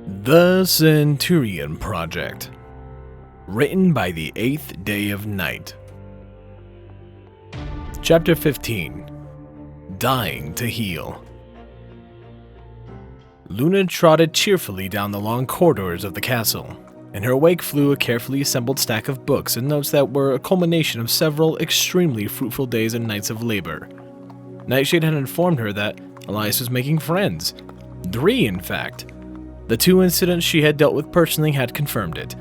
The Centurion Project. Written by the 8th Day of Night. Chapter 15. Dying to Heal. Luna trotted cheerfully down the long corridors of the castle. In her wake flew a carefully assembled stack of books and notes that were a culmination of several extremely fruitful days and nights of labor. Nightshade had informed her that Elias was making friends. 3, in fact. The 2 incidents she had dealt with personally had confirmed it.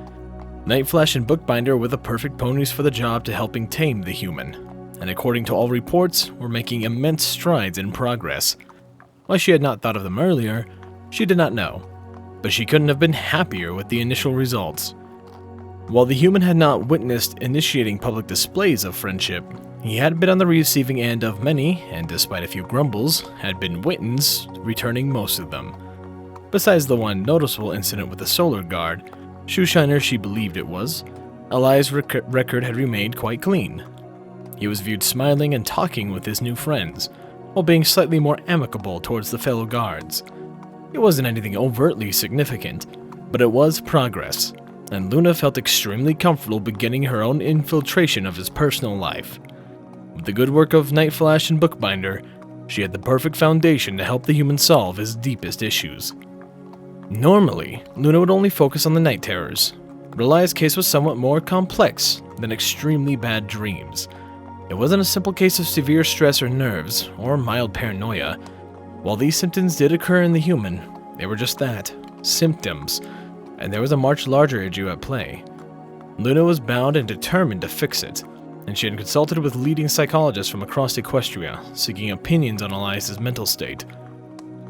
Nightflash and Bookbinder were the perfect ponies for the job to helping tame the human, and according to all reports, were making immense strides in progress. Why she had not thought of them earlier, she did not know, but she couldn't have been happier with the initial results. While the human had not witnessed initiating public displays of friendship, he had been on the receiving end of many, and despite a few grumbles, had been witnessed returning most of them. Besides the one noticeable incident with the Solar Guard, Shoeshiner she believed it was, Elias' record had remained quite clean. He was viewed smiling and talking with his new friends, while being slightly more amicable towards the fellow guards. It wasn't anything overtly significant, but it was progress, and Luna felt extremely comfortable beginning her own infiltration of his personal life. With the good work of Nightflash and Bookbinder, she had the perfect foundation to help the human solve his deepest issues. Normally, Luna would only focus on the night terrors, but Elias' case was somewhat more complex than extremely bad dreams. It wasn't a simple case of severe stress or nerves, or mild paranoia. While these symptoms did occur in the human, they were just that, symptoms, and there was a much larger issue at play. Luna was bound and determined to fix it, and she had consulted with leading psychologists from across Equestria, seeking opinions on Elias' mental state.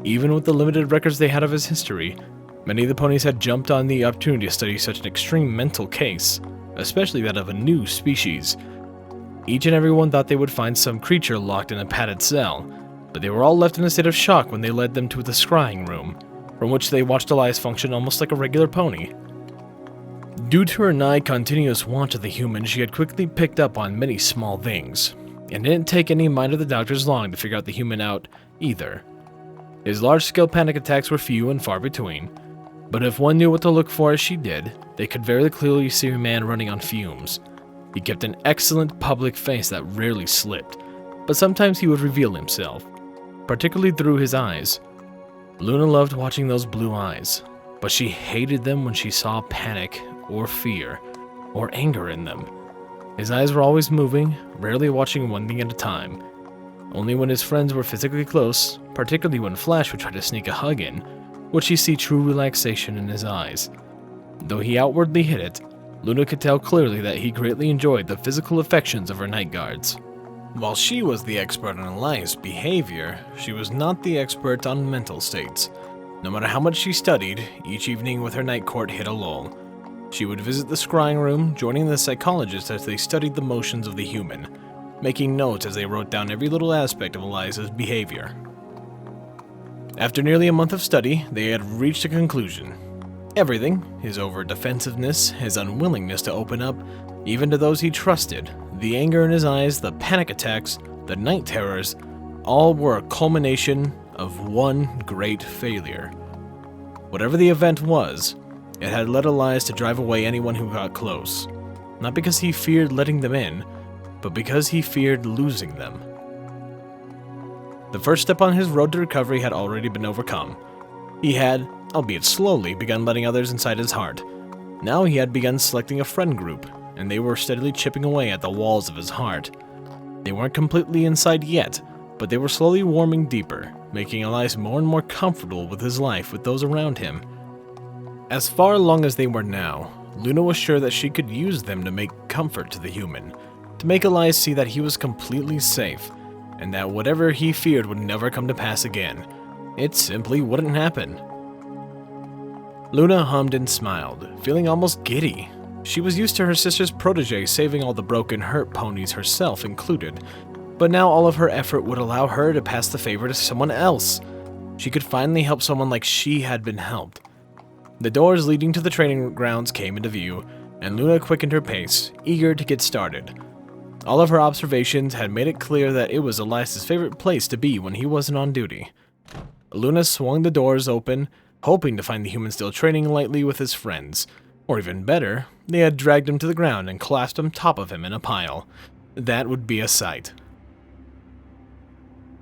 Even with the limited records they had of his history, many of the ponies had jumped on the opportunity to study such an extreme mental case, especially that of a new species. Each and every one thought they would find some creature locked in a padded cell, but they were all left in a state of shock when they led them to the scrying room, from which they watched Elias function almost like a regular pony. Due to her nigh continuous want of the human, she had quickly picked up on many small things, and it didn't take any mind of the doctors long to figure out the human out either. His large-scale panic attacks were few and far between, but if one knew what to look for as she did, they could very clearly see a man running on fumes. He kept an excellent public face that rarely slipped, but sometimes he would reveal himself, particularly through his eyes. Luna loved watching those blue eyes, but she hated them when she saw panic or fear or anger in them. His eyes were always moving, rarely watching one thing at a time. Only when his friends were physically close, particularly when Flash would try to sneak a hug in, would she see true relaxation in his eyes. Though he outwardly hid it, Luna could tell clearly that he greatly enjoyed the physical affections of her night guards. While she was the expert on Elias' behavior, she was not the expert on mental states. No matter how much she studied, each evening with her night court hit a lull. She would visit the scrying room, joining the psychologists as they studied the motions of the human, making notes as they wrote down every little aspect of Elias' behavior. After nearly a month of study, they had reached a conclusion. Everything, his over-defensiveness, his unwillingness to open up, even to those he trusted, the anger in his eyes, the panic attacks, the night terrors, all were a culmination of one great failure. Whatever the event was, it had led Elias to drive away anyone who got close, not because he feared letting them in, but because he feared losing them. The first step on his road to recovery had already been overcome. He had, albeit slowly, begun letting others inside his heart. Now he had begun selecting a friend group, and they were steadily chipping away at the walls of his heart. They weren't completely inside yet, but they were slowly warming deeper, making Elias more and more comfortable with his life with those around him. As far along as they were now, Luna was sure that she could use them to make comfort to the human, to make Elias see that he was completely safe, and that whatever he feared would never come to pass again. It simply wouldn't happen. Luna hummed and smiled, feeling almost giddy. She was used to her sister's protege saving all the broken, hurt ponies, herself included, but now all of her effort would allow her to pass the favor to someone else. She could finally help someone like she had been helped. The doors leading to the training grounds came into view, and Luna quickened her pace, eager to get started. All of her observations had made it clear that it was Elias' favorite place to be when he wasn't on duty. Luna swung the doors open, hoping to find the human still training lightly with his friends. Or even better, they had dragged him to the ground and collapsed on top of him in a pile. That would be a sight.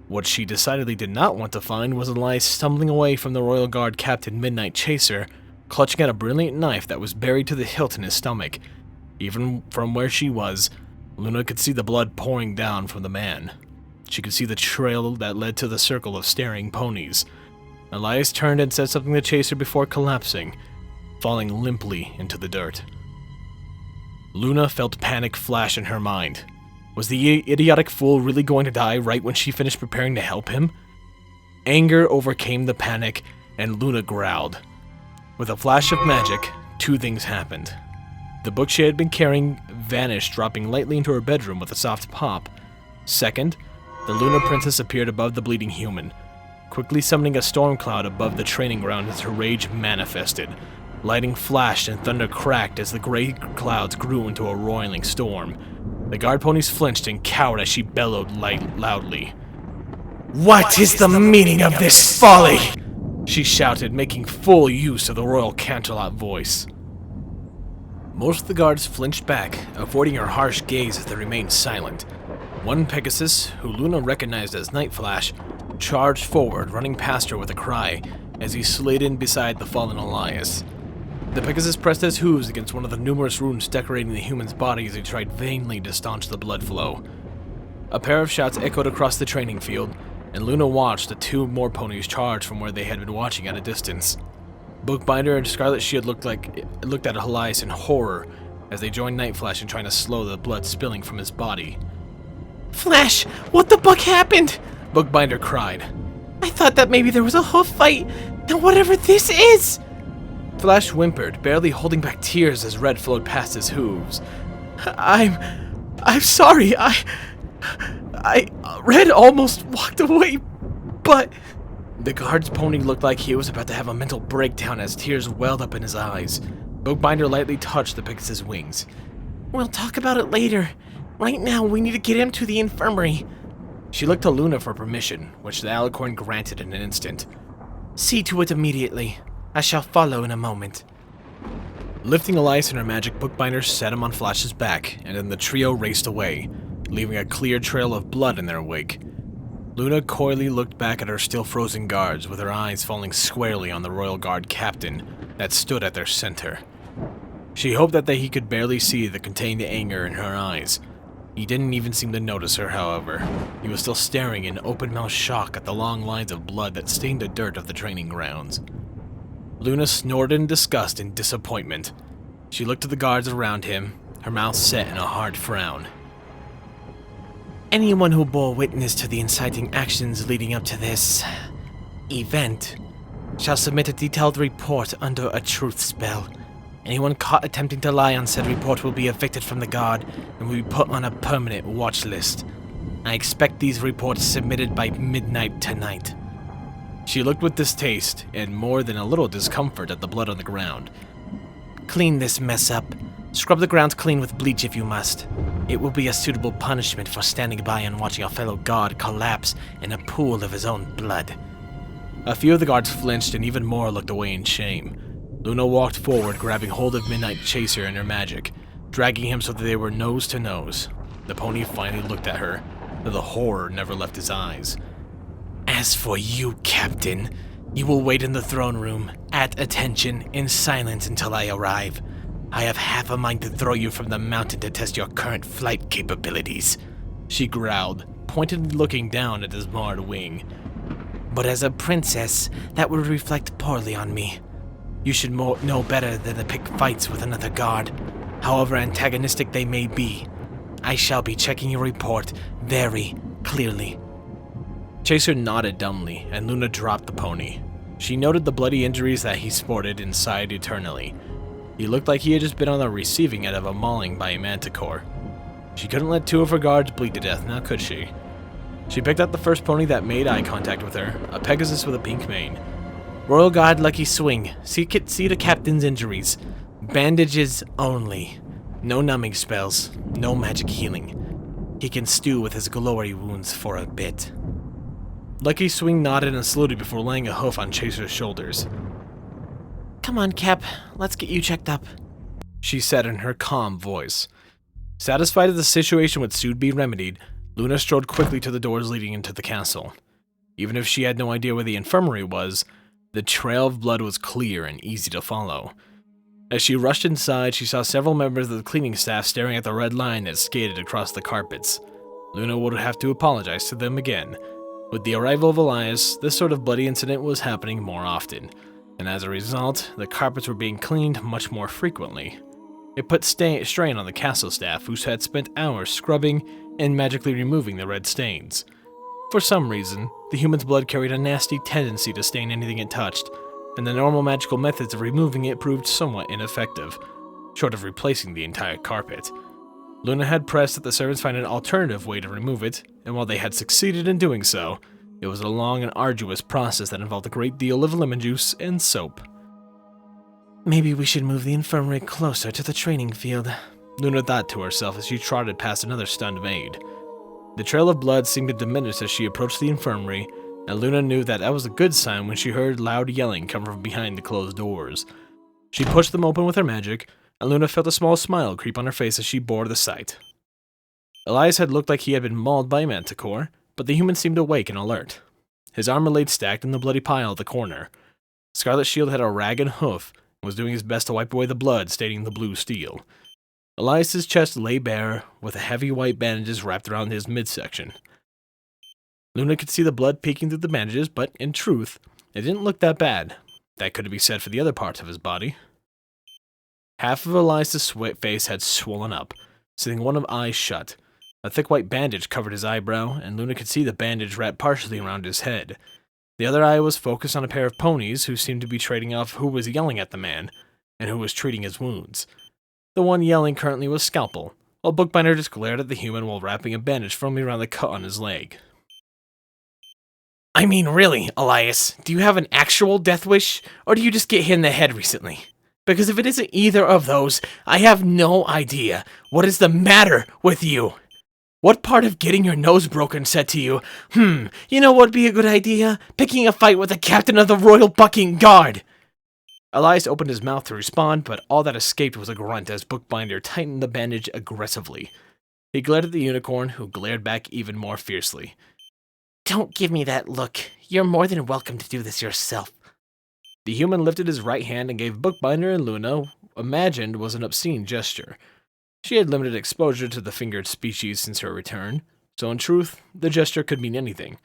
What she decidedly did not want to find was Elias stumbling away from the Royal Guard Captain Midnight Chaser, clutching at a brilliant knife that was buried to the hilt in his stomach. Even from where she was, Luna could see the blood pouring down from the man. She could see the trail that led to the circle of staring ponies. Elias turned and said something to Chaser before collapsing, falling limply into the dirt. Luna felt panic flash in her mind. Was the idiotic fool really going to die right when she finished preparing to help him? Anger overcame the panic, and Luna growled. With a flash of magic, two things happened. The book she had been carrying vanished, dropping lightly into her bedroom with a soft pop. Second, the Lunar Princess appeared above the bleeding human, quickly summoning a storm cloud above the training ground as her rage manifested. Lightning flashed and thunder cracked as the gray clouds grew into a roiling storm. The guard ponies flinched and cowered as she bellowed loudly. "What is the meaning of this folly?" she shouted, making full use of the Royal Canterlot voice. Most of the guards flinched back, avoiding her harsh gaze as they remained silent. One Pegasus, who Luna recognized as Night Flash, charged forward, running past her with a cry as he slid in beside the fallen Elias. The Pegasus pressed his hooves against one of the numerous wounds decorating the human's body as he tried vainly to staunch the blood flow. A pair of shots echoed across the training field, and Luna watched the two more ponies charge from where they had been watching at a distance. Bookbinder and Scarlet Shield looked at Elias in horror as they joined Night Flash in trying to slow the blood spilling from his body. "Flash, what the buck happened?" Bookbinder cried. "I thought that maybe there was a hoof fight, and whatever this is!" Flash whimpered, barely holding back tears as red flowed past his hooves. I'm sorry, Red almost walked away, but..." The guard's pony looked like he was about to have a mental breakdown as tears welled up in his eyes. Bookbinder lightly touched the Pegasus' wings. "We'll talk about it later. Right now, we need to get him to the infirmary." She looked to Luna for permission, which the Alicorn granted in an instant. "See to it immediately. I shall follow in a moment." Lifting Elias in her magic, Bookbinder set him on Flash's back, and then the trio raced away, leaving a clear trail of blood in their wake. Luna coyly looked back at her still frozen guards, with her eyes falling squarely on the Royal Guard captain that stood at their center. She hoped that he could barely see the contained anger in her eyes. He didn't even seem to notice her, however. He was still staring in open-mouthed shock at the long lines of blood that stained the dirt of the training grounds. Luna snorted in disgust and disappointment. She looked at the guards around him, her mouth set in a hard frown. "Anyone who bore witness to the inciting actions leading up to this event shall submit a detailed report under a truth spell. Anyone caught attempting to lie on said report will be evicted from the guard and will be put on a permanent watch list. I expect these reports submitted by midnight tonight." She looked with distaste and more than a little discomfort at the blood on the ground. "Clean this mess up. Scrub the grounds clean with bleach if you must. It will be a suitable punishment for standing by and watching a fellow guard collapse in a pool of his own blood." A few of the guards flinched and even more looked away in shame. Luna walked forward, grabbing hold of Midnight Chaser in her magic, dragging him so that they were nose to nose. The pony finally looked at her, though the horror never left his eyes. "As for you, Captain, you will wait in the throne room, at attention, in silence until I arrive. I have half a mind to throw you from the mountain to test your current flight capabilities," she growled, pointedly looking down at his marred wing. "But as a princess, that would reflect poorly on me. You should know better than to pick fights with another guard, however antagonistic they may be. I shall be checking your report very clearly." Chaser nodded dumbly, and Luna dropped the pony. She noted the bloody injuries that he sported and sighed eternally. He looked like he had just been on the receiving end of a mauling by a manticore. She couldn't let two of her guards bleed to death, now could she? She picked out the first pony that made eye contact with her, a Pegasus with a pink mane. "Royal Guard Lucky Swing. See the captain's injuries. Bandages only. No numbing spells. No magic healing. He can stew with his glory wounds for a bit." Lucky Swing nodded and saluted before laying a hoof on Chaser's shoulders. Come on, Cap. Let's get you checked up, she said in her calm voice. Satisfied that the situation would soon be remedied, Luna strode quickly to the doors leading into the castle. Even if she had no idea where the infirmary was, the trail of blood was clear and easy to follow. As she rushed inside, she saw several members of the cleaning staff staring at the red line that skated across the carpets. Luna would have to apologize to them again. With the arrival of Elias, this sort of bloody incident was happening more often, and as a result, the carpets were being cleaned much more frequently. It put strain on the castle staff, who had spent hours scrubbing and magically removing the red stains. For some reason, the human's blood carried a nasty tendency to stain anything it touched, and the normal magical methods of removing it proved somewhat ineffective, short of replacing the entire carpet. Luna had pressed that the servants find an alternative way to remove it, and while they had succeeded in doing so, it was a long and arduous process that involved a great deal of lemon juice and soap. Maybe we should move the infirmary closer to the training field, Luna thought to herself as she trotted past another stunned maid. The trail of blood seemed to diminish as she approached the infirmary, and Luna knew that was a good sign when she heard loud yelling come from behind the closed doors. She pushed them open with her magic, and Luna felt a small smile creep on her face as she bore the sight. Elias had looked like he had been mauled by a manticore, but the human seemed awake and alert. His armor lay stacked in the bloody pile at the corner. Scarlet Shield had a ragged hoof and was doing his best to wipe away the blood staining the blue steel. Elias's chest lay bare, with heavy white bandages wrapped around his midsection. Luna could see the blood peeking through the bandages, but in truth, it didn't look that bad. That couldn't be said for the other parts of his body. Half of Elias's face had swollen up, sitting one of eyes shut. A thick white bandage covered his eyebrow, and Luna could see the bandage wrapped partially around his head. The other eye was focused on a pair of ponies who seemed to be trading off who was yelling at the man, and who was treating his wounds. The one yelling currently was Scalpel, while Bookbinder just glared at the human while wrapping a bandage firmly around the cut on his leg. I mean, really, Elias, do you have an actual death wish, or do you just get hit in the head recently? Because if it isn't either of those, I have no idea. What is the matter with you? What part of getting your nose broken said to you, you know what would be a good idea? Picking a fight with the captain of the Royal Bucking Guard! Elias opened his mouth to respond, but all that escaped was a grunt as Bookbinder tightened the bandage aggressively. He glared at the unicorn, who glared back even more fiercely. Don't give me that look. You're more than welcome to do this yourself. The human lifted his right hand and gave Bookbinder and Luna imagined was an obscene gesture. She had limited exposure to the fingered species since her return, so in truth, the gesture could mean anything.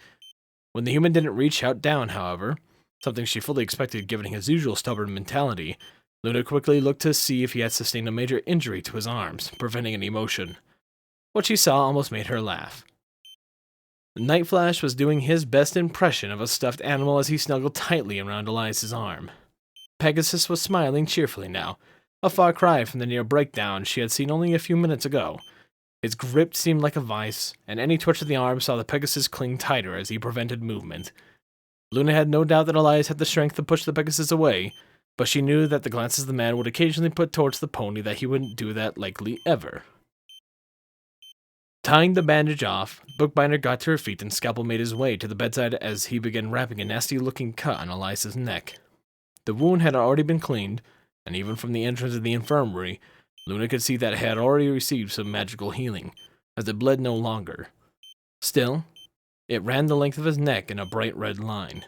When the human didn't reach out down, however, something she fully expected given his usual stubborn mentality, Luna quickly looked to see if he had sustained a major injury to his arms, preventing any motion. What she saw almost made her laugh. Night Flash was doing his best impression of a stuffed animal as he snuggled tightly around Elias's arm. Pegasus was smiling cheerfully now, a far cry from the near breakdown she had seen only a few minutes ago. His grip seemed like a vice, and any twitch of the arm saw the Pegasus cling tighter as he prevented movement. Luna had no doubt that Elias had the strength to push the Pegasus away, but she knew that the glances the man would occasionally put towards the pony that he wouldn't do that likely ever. Tying the bandage off, Bookbinder got to her feet and Scalpel made his way to the bedside as he began wrapping a nasty-looking cut on Elias's neck. The wound had already been cleaned, and even from the entrance of the infirmary, Luna could see that it had already received some magical healing, as it bled no longer. Still, it ran the length of his neck in a bright red line.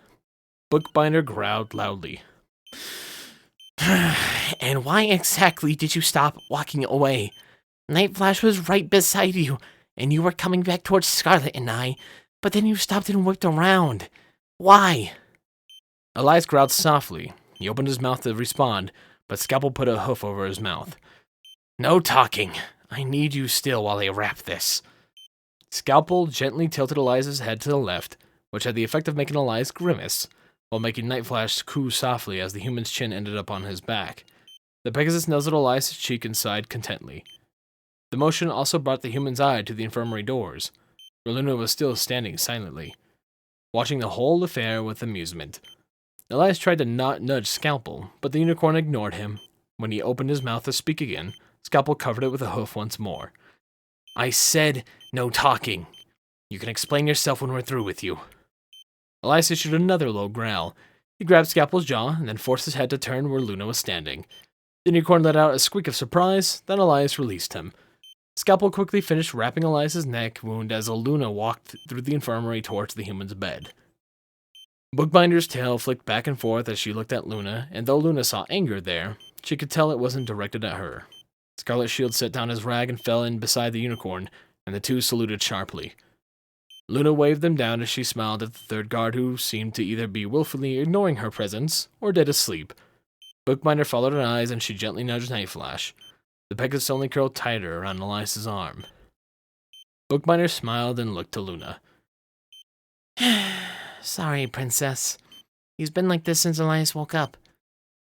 Bookbinder growled loudly. And why exactly did you stop walking away? Night Flash was right beside you, and you were coming back towards Scarlet and I, but then you stopped and whipped around. Why? Elias growled softly. He opened his mouth to respond, but Scalpel put a hoof over his mouth. No talking. I need you still while I wrap this. Scalpel gently tilted Elias's head to the left, which had the effect of making Elias grimace, while making Night Flash coo softly as the human's chin ended up on his back. The Pegasus nuzzled Elias's cheek and sighed contently. The motion also brought the human's eye to the infirmary doors, where Luna was still standing silently, watching the whole affair with amusement. Elias tried to not nudge Scalpel, but the unicorn ignored him. When he opened his mouth to speak again, Scalpel covered it with a hoof once more. I said no talking. You can explain yourself when we're through with you. Elias issued another low growl. He grabbed Scalpel's jaw and then forced his head to turn where Luna was standing. The unicorn let out a squeak of surprise, then Elias released him. Scalpel quickly finished wrapping Elias's neck wound as Luna walked through the infirmary towards the human's bed. Bookbinder's tail flicked back and forth as she looked at Luna, and though Luna saw anger there, she could tell it wasn't directed at her. Scarlet Shield set down his rag and fell in beside the unicorn, and the two saluted sharply. Luna waved them down as she smiled at the third guard, who seemed to either be willfully ignoring her presence or dead asleep. Bookbinder followed her eyes and she gently nudged Nightflash. The Pegasus only curled tighter around Elias's arm. Bookbinder smiled and looked to Luna. Sorry, Princess. He's been like this since Elias woke up.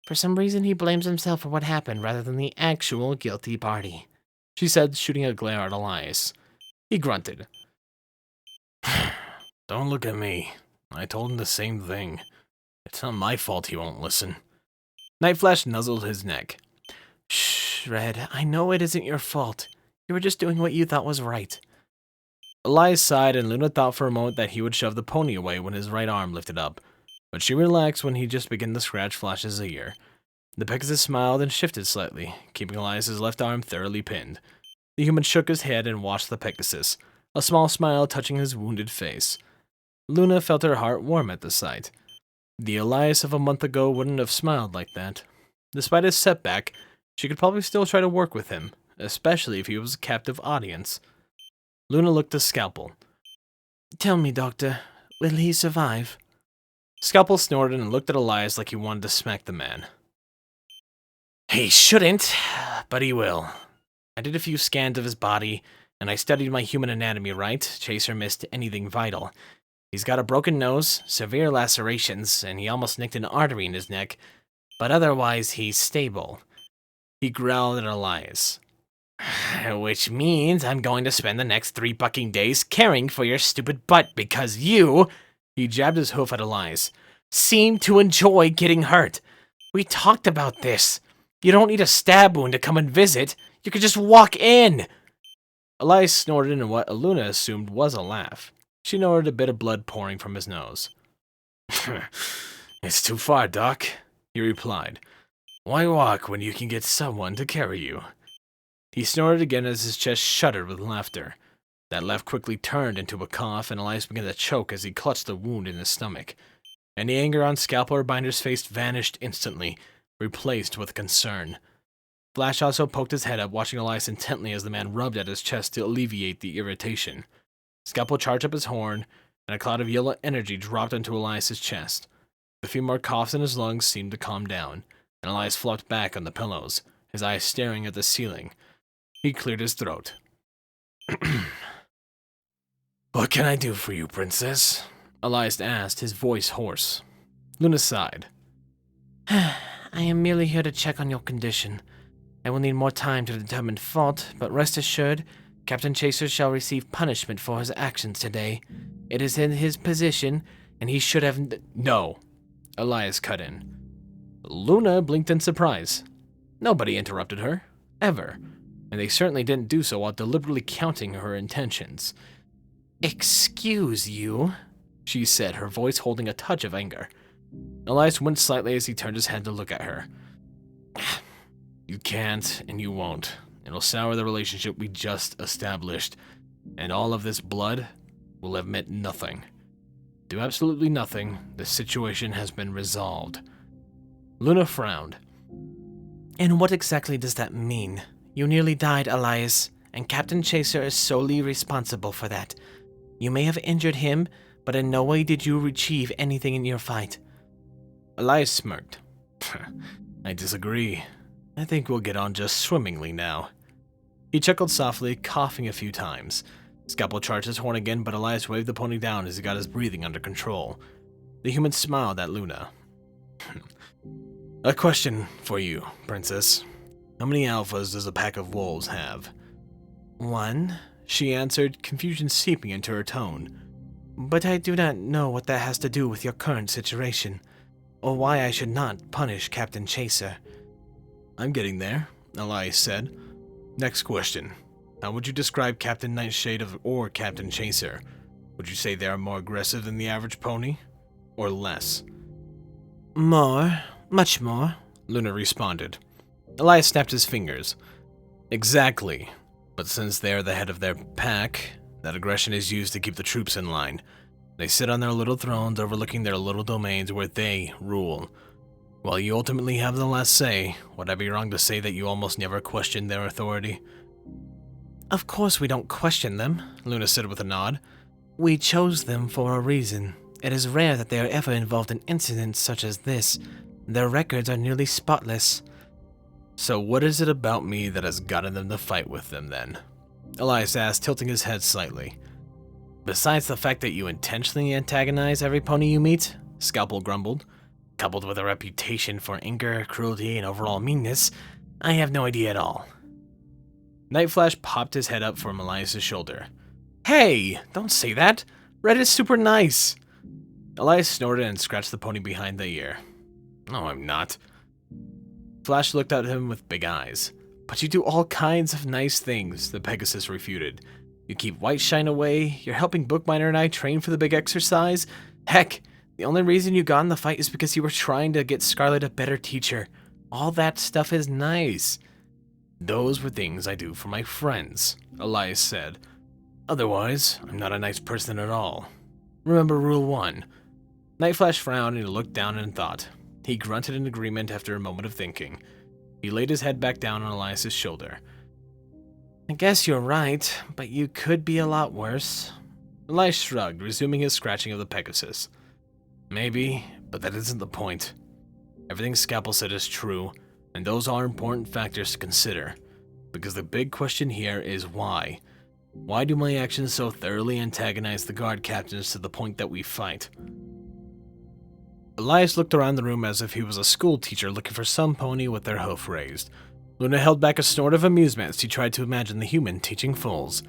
For some reason, he blames himself for what happened rather than the actual guilty party, she said, shooting a glare at Elias. He grunted. Don't look at me. I told him the same thing. It's not my fault he won't listen. Nightflash nuzzled his neck. Shh, Red. I know it isn't your fault. You were just doing what you thought was right. Elias sighed, and Luna thought for a moment that he would shove the pony away when his right arm lifted up, but she relaxed when he just began to scratch Flash's ear. The Pegasus smiled and shifted slightly, keeping Elias's left arm thoroughly pinned. The human shook his head and watched the Pegasus, a small smile touching his wounded face. Luna felt her heart warm at the sight. The Elias of a month ago wouldn't have smiled like that. Despite his setback, she could probably still try to work with him, especially if he was a captive audience. Luna looked to Scalpel. Tell me, Doctor, will he survive? Scalpel snorted and looked at Elias like he wanted to smack the man. He shouldn't, but he will. I did a few scans of his body, and I studied my human anatomy right. Chaser missed anything vital. He's got a broken nose, severe lacerations, and he almost nicked an artery in his neck, but otherwise he's stable. He growled at Elias. Which means I'm going to spend the next 3 fucking days caring for your stupid butt because you, he jabbed his hoof at Elias, seem to enjoy getting hurt. We talked about this. You don't need a stab wound to come and visit. You could just walk in. Elias snorted in what Luna assumed was a laugh. She noted a bit of blood pouring from his nose. It's too far, Doc, he replied. Why walk when you can get someone to carry you? He snorted again as his chest shuddered with laughter. That laugh quickly turned into a cough, and Elias began to choke as he clutched the wound in his stomach. Any anger on Scalpel or Binder's face vanished instantly, replaced with concern. Flash also poked his head up, watching Elias intently as the man rubbed at his chest to alleviate the irritation. Scalpel charged up his horn, and a cloud of yellow energy dropped onto Elias's chest. A few more coughs in his lungs seemed to calm down, and Elias flopped back on the pillows, his eyes staring at the ceiling. He cleared his throat. What can I do for you, Princess? Elias asked, his voice hoarse. Luna sighed. I am merely here to check on your condition. I will need more time to determine fault, but rest assured, Captain Chaser shall receive punishment for his actions today. It is in his position, and he should have... No, Elias cut in. Luna blinked in surprise. Nobody interrupted her, ever, and they certainly didn't do so while deliberately counting her intentions. Excuse you, she said, her voice holding a touch of anger. Elias winced slightly as he turned his head to look at her. You can't, and you won't. It'll sour the relationship we just established, and all of this blood will have meant nothing. Do absolutely nothing. The situation has been resolved. Luna frowned. And what exactly does that mean? You nearly died, Elias, and Captain Chaser is solely responsible for that. You may have injured him, but in no way did you achieve anything in your fight. Elias smirked. I disagree. I think we'll get on just swimmingly now. He chuckled softly, coughing a few times. Scalpel charged his horn again, but Elias waved the pony down as he got his breathing under control. The human smiled at Luna. A question for you, Princess. How many alphas does a pack of wolves have? 1, she answered, confusion seeping into her tone. But I do not know what that has to do with your current situation, or why I should not punish Captain Chaser. I'm getting there, Elias said. Next question. How would you describe Captain Nightshade or Captain Chaser? Would you say they are more aggressive than the average pony? Or less? More, much more, Luna responded. Elias snapped his fingers. Exactly. But since they're the head of their pack, that aggression is used to keep the troops in line. They sit on their little thrones overlooking their little domains where they rule. While you ultimately have the last say, would I be wrong to say that you almost never question their authority? Of course we don't question them, Luna said with a nod. We chose them for a reason. It is rare that they are ever involved in incidents such as this. Their records are nearly spotless. So what is it about me that has gotten them to fight with them then? Elias asked, tilting his head slightly. Besides the fact that you intentionally antagonize every pony you meet, Scalpel grumbled, coupled with a reputation for anger, cruelty, and overall meanness, I have no idea at all. Nightflash popped his head up from Elias' shoulder. Hey, don't say that. Red is super nice. Elias snorted and scratched the pony behind the ear. No, I'm not. Flash looked at him with big eyes. But you do all kinds of nice things, the Pegasus refuted. You keep Whiteshine away, you're helping Bookbinder and I train for the big exercise. Heck, the only reason you got in the fight is because you were trying to get Scarlet a better teacher. All that stuff is nice. Those were things I do for my friends, Elias said. Otherwise, I'm not a nice person at all. Remember Rule 1. Nightflash frowned and he looked down in thought. He grunted in agreement after a moment of thinking. He laid his head back down on Elias' shoulder. I guess you're right, but you could be a lot worse. Elias shrugged, resuming his scratching of the Pegasus. Maybe, but that isn't the point. Everything Scalpel said is true, and those are important factors to consider. Because the big question here is why. Why do my actions so thoroughly antagonize the guard captains to the point that we fight? Elias looked around the room as if he was a school teacher looking for some pony with their hoof raised. Luna held back a snort of amusement as she tried to imagine the human teaching foals.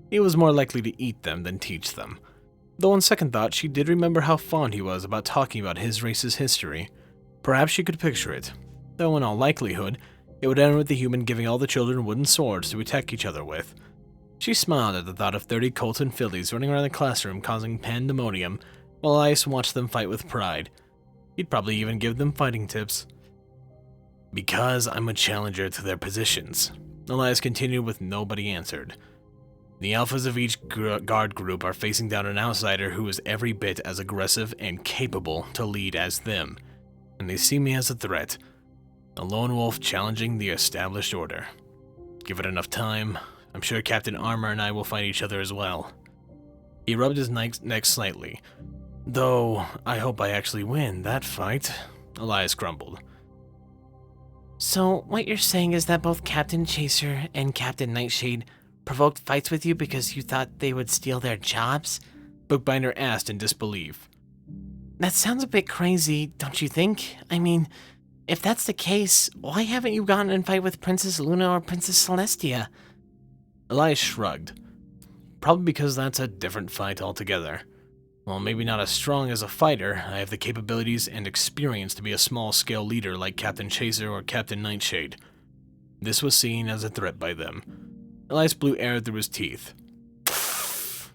He was more likely to eat them than teach them. Though on second thought, she did remember how fond he was about talking about his race's history. Perhaps she could picture it, though in all likelihood, it would end with the human giving all the children wooden swords to attack each other with. She smiled at the thought of 30 Colton fillies running around the classroom causing pandemonium, while Elias watched them fight with pride. He'd probably even give them fighting tips. Because I'm a challenger to their positions, Elias continued with nobody answered. The alphas of each guard group are facing down an outsider who is every bit as aggressive and capable to lead as them, and they see me as a threat, a lone wolf challenging the established order. Give it enough time, I'm sure Captain Armor and I will fight each other as well. He rubbed his neck slightly. Though, I hope I actually win that fight, Elias grumbled. So, what you're saying is that both Captain Chaser and Captain Nightshade provoked fights with you because you thought they would steal their jobs? Bookbinder asked in disbelief. That sounds a bit crazy, don't you think? I mean, if that's the case, why haven't you gotten in a fight with Princess Luna or Princess Celestia? Elias shrugged. Probably because that's a different fight altogether. While maybe not as strong as a fighter, I have the capabilities and experience to be a small-scale leader like Captain Chaser or Captain Nightshade. This was seen as a threat by them. Elias blew air through his teeth.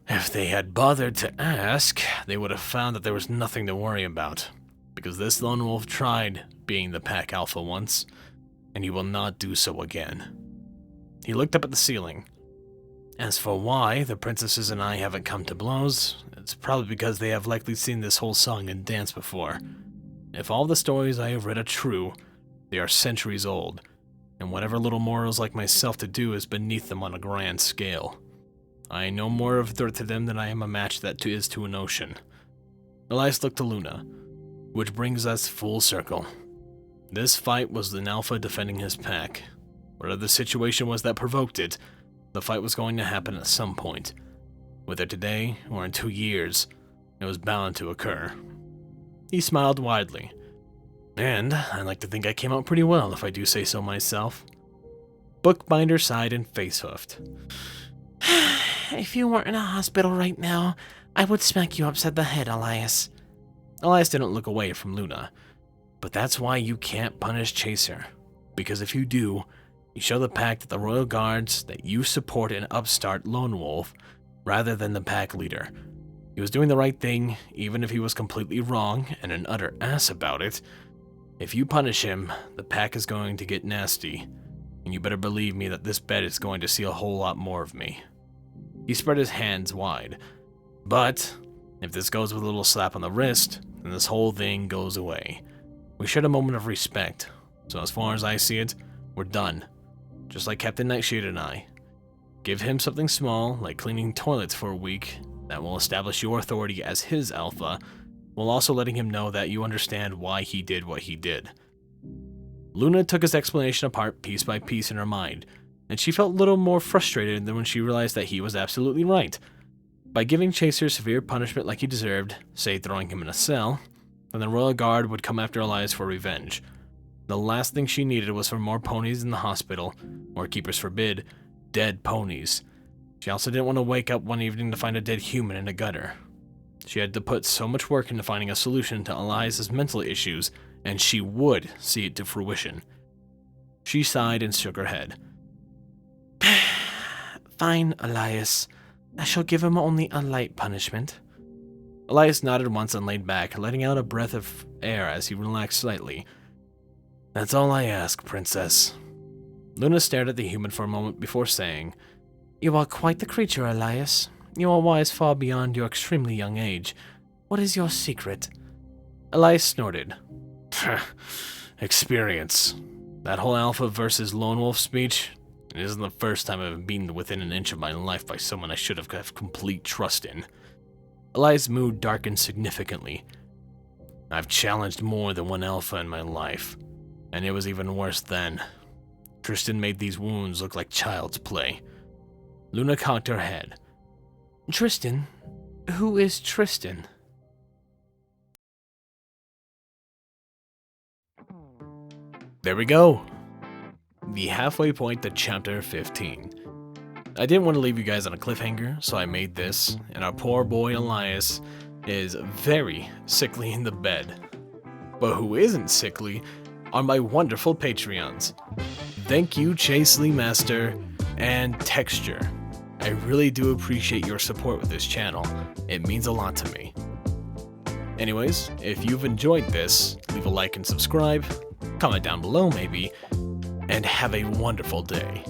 If they had bothered to ask, they would have found that there was nothing to worry about, because this lone wolf tried being the pack alpha once, and he will not do so again. He looked up at the ceiling. As for why the princesses and I haven't come to blows, it's probably because they have likely seen this whole song and dance before. If all the stories I have read are true, they are centuries old, and whatever little mortals like myself to do is beneath them on a grand scale. I am no more of a threat to them than I am a match that is to an ocean. Elias looked to Luna, which brings us full circle. This fight was an alpha defending his pack. Whatever the situation was that provoked it, the fight was going to happen at some point. Whether today or in 2 years, it was bound to occur. He smiled widely. And I like to think I came out pretty well, if I do say so myself. Bookbinder sighed and face-huffed. If you weren't in a hospital right now, I would smack you upside the head, Elias. Elias didn't look away from Luna. But that's why you can't punish Chaser. Because if you do, you show the pack that the Royal Guards that you support an upstart lone wolf rather than the pack leader. He was doing the right thing, even if he was completely wrong and an utter ass about it. If you punish him, the pack is going to get nasty, and you better believe me that this bed is going to see a whole lot more of me. He spread his hands wide. But if this goes with a little slap on the wrist, then this whole thing goes away. We shared a moment of respect, so as far as I see it, we're done. Just like Captain Nightshade and I. Give him something small, like cleaning toilets for a week, that will establish your authority as his alpha, while also letting him know that you understand why he did what he did. Luna took his explanation apart piece by piece in her mind, and she felt a little more frustrated than when she realized that he was absolutely right. By giving Chaser severe punishment like he deserved, say throwing him in a cell, then the Royal Guard would come after Elias for revenge. The last thing she needed was for more ponies in the hospital, or keepers forbid, dead ponies. She also didn't want to wake up one evening to find a dead human in a gutter. She had to put so much work into finding a solution to Elias's mental issues, and she would see it to fruition. She sighed and shook her head. Fine, Elias. I shall give him only a light punishment. Elias nodded once and laid back, letting out a breath of air as he relaxed slightly. That's all I ask, Princess. Luna stared at the human for a moment before saying, You are quite the creature, Elias. You are wise far beyond your extremely young age. What is your secret? Elias snorted. Experience. That whole alpha versus lone wolf speech, it isn't the first time I've been within an inch of my life by someone I should have complete trust in. Elias' mood darkened significantly. I've challenged more than one alpha in my life, and it was even worse then. Tristan made these wounds look like child's play. Luna cocked her head. Tristan? Who is Tristan? There we go. The halfway point to chapter 15. I didn't want to leave you guys on a cliffhanger, so I made this, and our poor boy Elias is very sickly in the bed. But who isn't sickly are my wonderful Patreons. Thank you, Chase Lee Master and Texture. I really do appreciate your support with this channel. It means a lot to me. Anyways, if you've enjoyed this, leave a like and subscribe, comment down below maybe, and have a wonderful day.